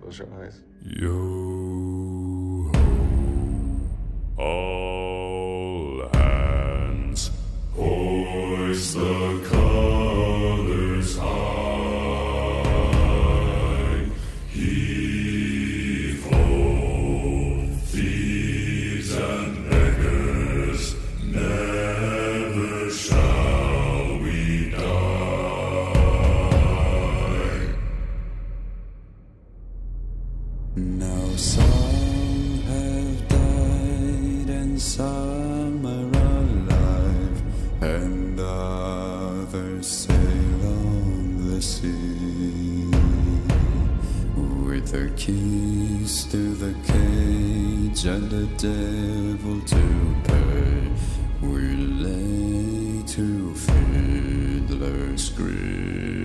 Close your eyes. Yo ho, all hands, hoist the colors high. Heave ho, thieves and beggars, never shall we die. Now some have died and some are alive, and others sail on the sea. With their keys to the cage and the devil to pay, we lay to Fiddler's Grave.